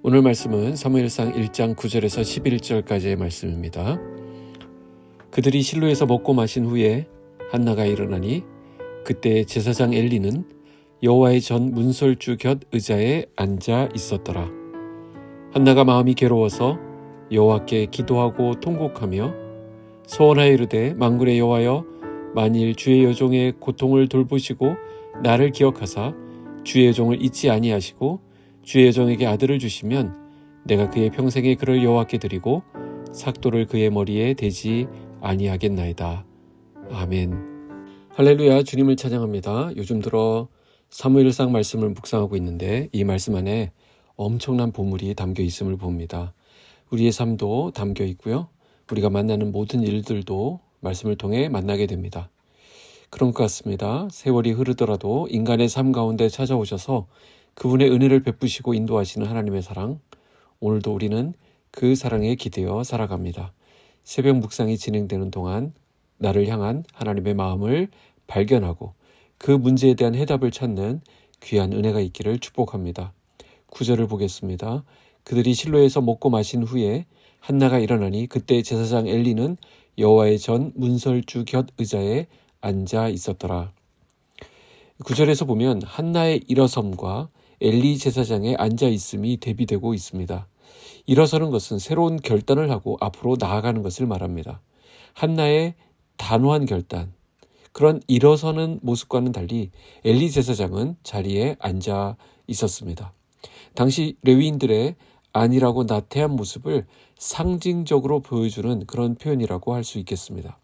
오늘 말씀은 사무엘상 1장 9절에서 11절까지의 말씀입니다. 그들이 실로에서 먹고 마신 후에 한나가 일어나니 그때 제사장 엘리는 여호와의 전 문설주 곁 의자에 앉아 있었더라. 한나가 마음이 괴로워서 여호와께 기도하고 통곡하며 소원하여 이르되 만군의 여호와여, 만일 주의 여종의 고통을 돌보시고 나를 기억하사 주의 여종을 잊지 아니하시고 주의 여종에게 아들을 주시면 내가 그의 평생에 그를 여호와께 드리고 삭도를 그의 머리에 대지 아니하겠나이다. 아멘. 할렐루야. 주님을 찬양합니다. 요즘 들어 사무엘상 말씀을 묵상하고 있는데 이 말씀 안에 엄청난 보물이 담겨 있음을 봅니다. 우리의 삶도 담겨 있고요. 우리가 만나는 모든 일들도 말씀을 통해 만나게 됩니다. 그런 것 같습니다. 세월이 흐르더라도 인간의 삶 가운데 찾아오셔서 그분의 은혜를 베푸시고 인도하시는 하나님의 사랑, 오늘도 우리는 그 사랑에 기대어 살아갑니다. 새벽 묵상이 진행되는 동안 나를 향한 하나님의 마음을 발견하고 그 문제에 대한 해답을 찾는 귀한 은혜가 있기를 축복합니다. 9절을 보겠습니다. 그들이 실로에서 먹고 마신 후에 한나가 일어나니 그때 제사장 엘리는 여호와의 전 문설주 곁 의자에 앉아 있었더라. 9절에서 보면 한나의 일어섬과 엘리 제사장의 앉아 있음이 대비되고 있습니다. 일어서는 것은 새로운 결단을 하고 앞으로 나아가는 것을 말합니다. 한나의 단호한 결단, 그런 일어서는 모습과는 달리 엘리 제사장은 자리에 앉아 있었습니다. 당시 레위인들의 안일하고 나태한 모습을 상징적으로 보여주는 그런 표현이라고 할 수 있겠습니다.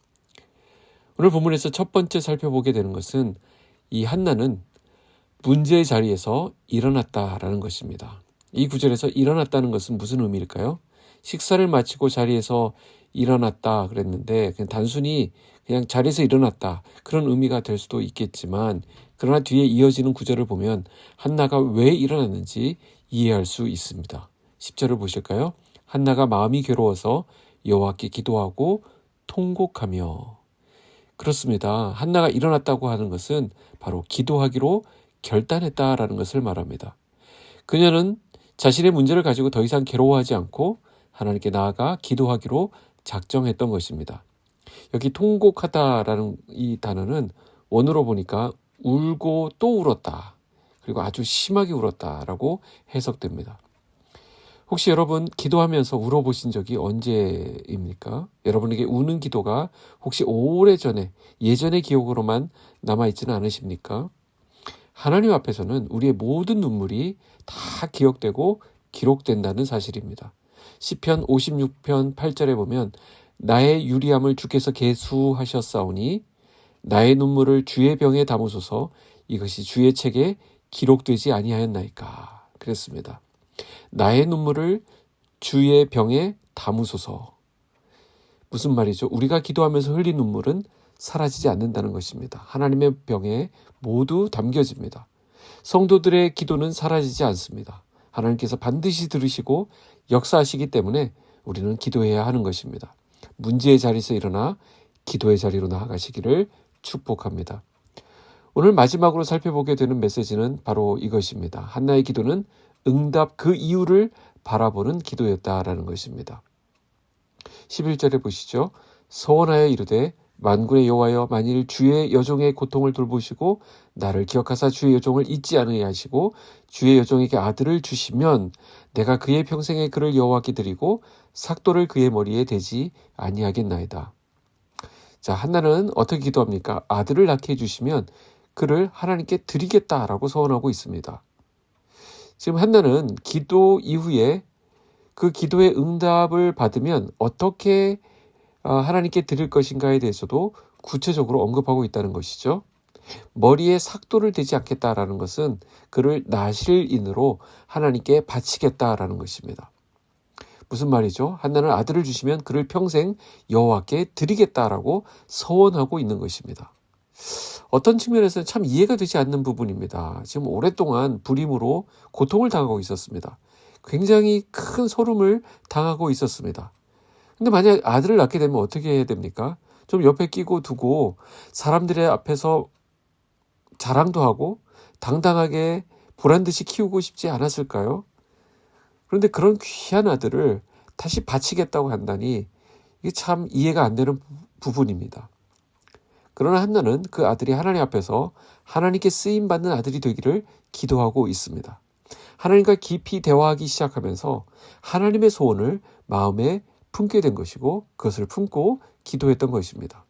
오늘 본문에서 첫 번째 살펴보게 되는 것은 이 한나는 문제의 자리에서 일어났다라는 것입니다. 이 구절에서 일어났다는 것은 무슨 의미일까요? 식사를 마치고 자리에서 일어났다 그랬는데 그냥 단순히 그냥 자리에서 일어났다 그런 의미가 될 수도 있겠지만, 그러나 뒤에 이어지는 구절을 보면 한나가 왜 일어났는지 이해할 수 있습니다. 10절을 보실까요? 한나가 마음이 괴로워서 여호와께 기도하고 통곡하며. 그렇습니다. 한나가 일어났다고 하는 것은 바로 기도하기로 결단했다라는 것을 말합니다. 그녀는 자신의 문제를 가지고 더 이상 괴로워하지 않고 하나님께 나아가 기도하기로 작정했던 것입니다. 여기 통곡하다라는 이 단어는 원어로 보니까 울고 또 울었다, 그리고 아주 심하게 울었다라고 해석됩니다. 혹시 여러분 기도하면서 울어보신 적이 언제입니까? 여러분에게 우는 기도가 혹시 오래전에 예전의 기억으로만 남아있지는 않으십니까? 하나님 앞에서는 우리의 모든 눈물이 다 기억되고 기록된다는 사실입니다. 시편 56편 8절에 보면 나의 유리함을 주께서 계수하셨사오니 나의 눈물을 주의 병에 담으소서 이것이 주의 책에 기록되지 아니하였나이까. 그랬습니다. 나의 눈물을 주의 병에 담으소서. 무슨 말이죠? 우리가 기도하면서 흘린 눈물은 사라지지 않는다는 것입니다. 하나님의 병에 모두 담겨집니다. 성도들의 기도는 사라지지 않습니다. 하나님께서 반드시 들으시고 역사하시기 때문에 우리는 기도해야 하는 것입니다. 문제의 자리에서 일어나 기도의 자리로 나아가시기를 축복합니다. 오늘 마지막으로 살펴보게 되는 메시지는 바로 이것입니다. 한나의 기도는 응답 그 이유를 바라보는 기도였다라는 것입니다. 11절에 보시죠. 소원하여 이르되 만군의 여호와여, 만일 주의 여종의 고통을 돌보시고 나를 기억하사 주의 여종을 잊지 아니하시고 주의 여종에게 아들을 주시면 내가 그의 평생에 그를 여호와께 드리고 삭도를 그의 머리에 대지 아니하겠나이다. 자, 한나는 어떻게 기도합니까? 아들을 낳게 해주시면 그를 하나님께 드리겠다라고 소원하고 있습니다. 지금 한나는 기도 이후에 그 기도의 응답을 받으면 어떻게 하나님께 드릴 것인가에 대해서도 구체적으로 언급하고 있다는 것이죠. 머리에 삭도를 대지 않겠다라는 것은 그를 나실인으로 하나님께 바치겠다라는 것입니다. 무슨 말이죠? 한나는 아들을 주시면 그를 평생 여호와께 드리겠다라고 서원하고 있는 것입니다. 어떤 측면에서는 참 이해가 되지 않는 부분입니다. 지금 오랫동안 불임으로 고통을 당하고 있었습니다. 굉장히 큰 소름을 당하고 있었습니다. 근데 만약 아들을 낳게 되면 어떻게 해야 됩니까? 좀 옆에 끼고 두고 사람들의 앞에서 자랑도 하고 당당하게 보란듯이 키우고 싶지 않았을까요? 그런데 그런 귀한 아들을 다시 바치겠다고 한다니 이게 참 이해가 안 되는 부분입니다. 그러나 한나는 그 아들이 하나님 앞에서 하나님께 쓰임받는 아들이 되기를 기도하고 있습니다. 하나님과 깊이 대화하기 시작하면서 하나님의 소원을 마음에 품게 된 것이고 그것을 품고 기도했던 것입니다.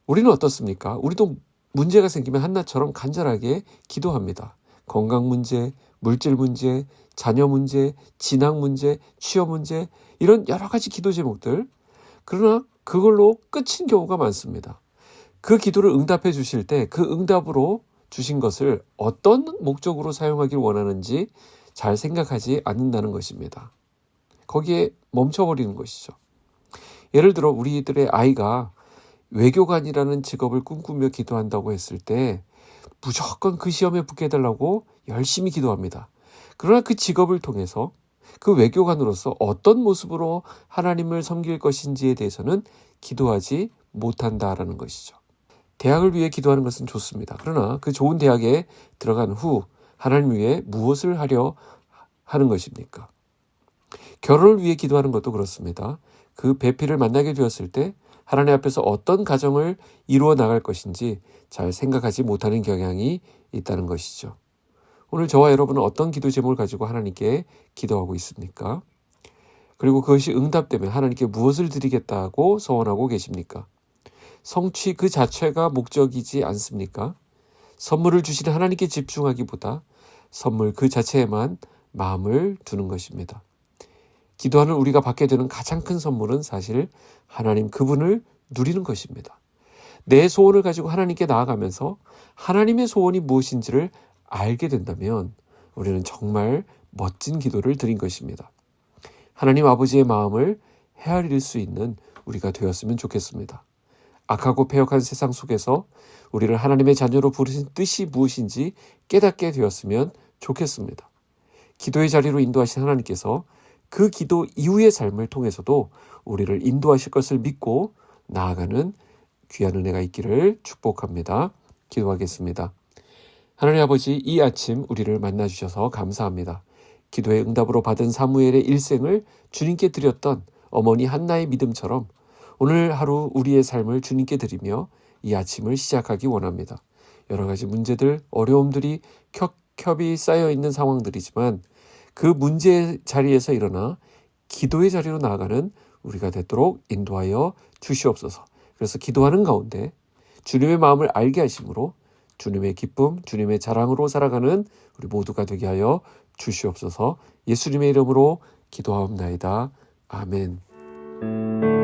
우리는 어떻습니까? 우리도 문제가 생기면 한나처럼 간절하게 기도합니다. 건강 문제, 물질 문제, 자녀 문제, 진학 문제, 취업 문제, 이런 여러 가지 기도 제목들. 그러나 그걸로 끝인 경우가 많습니다. 그 기도를 응답해 주실 때 그 응답으로 주신 것을 어떤 목적으로 사용하길 원하는지 잘 생각하지 않는다는 것입니다. 거기에 멈춰버리는 것이죠. 예를 들어 우리들의 아이가 외교관이라는 직업을 꿈꾸며 기도한다고 했을 때 무조건 그 시험에 붙게 해달라고 열심히 기도합니다. 그러나 그 직업을 통해서 그 외교관으로서 어떤 모습으로 하나님을 섬길 것인지에 대해서는 기도하지 못한다라는 것이죠. 대학을 위해 기도하는 것은 좋습니다. 그러나 그 좋은 대학에 들어간 후 하나님 위해 무엇을 하려 하는 것입니까? 결혼을 위해 기도하는 것도 그렇습니다. 그 배필을 만나게 되었을 때 하나님 앞에서 어떤 가정을 이루어 나갈 것인지 잘 생각하지 못하는 경향이 있다는 것이죠. 오늘 저와 여러분은 어떤 기도 제목을 가지고 하나님께 기도하고 있습니까? 그리고 그것이 응답되면 하나님께 무엇을 드리겠다고 소원하고 계십니까? 성취 그 자체가 목적이지 않습니까? 선물을 주시는 하나님께 집중하기보다 선물 그 자체에만 마음을 두는 것입니다. 기도하는 우리가 받게 되는 가장 큰 선물은 사실 하나님 그분을 누리는 것입니다. 내 소원을 가지고 하나님께 나아가면서 하나님의 소원이 무엇인지를 알게 된다면 우리는 정말 멋진 기도를 드린 것입니다. 하나님 아버지의 마음을 헤아릴 수 있는 우리가 되었으면 좋겠습니다. 악하고 패역한 세상 속에서 우리를 하나님의 자녀로 부르신 뜻이 무엇인지 깨닫게 되었으면 좋겠습니다. 기도의 자리로 인도하신 하나님께서 그 기도 이후의 삶을 통해서도 우리를 인도하실 것을 믿고 나아가는 귀한 은혜가 있기를 축복합니다. 기도하겠습니다. 하나님 아버지, 이 아침 우리를 만나주셔서 감사합니다. 기도의 응답으로 받은 사무엘의 일생을 주님께 드렸던 어머니 한나의 믿음처럼 오늘 하루 우리의 삶을 주님께 드리며 이 아침을 시작하기 원합니다. 여러 가지 문제들, 어려움들이 겹겹이 쌓여있는 상황들이지만 그 문제의 자리에서 일어나 기도의 자리로 나아가는 우리가 되도록 인도하여 주시옵소서. 그래서 기도하는 가운데 주님의 마음을 알게 하심으로 주님의 기쁨, 주님의 자랑으로 살아가는 우리 모두가 되게 하여 주시옵소서. 예수님의 이름으로 기도하옵나이다. 아멘.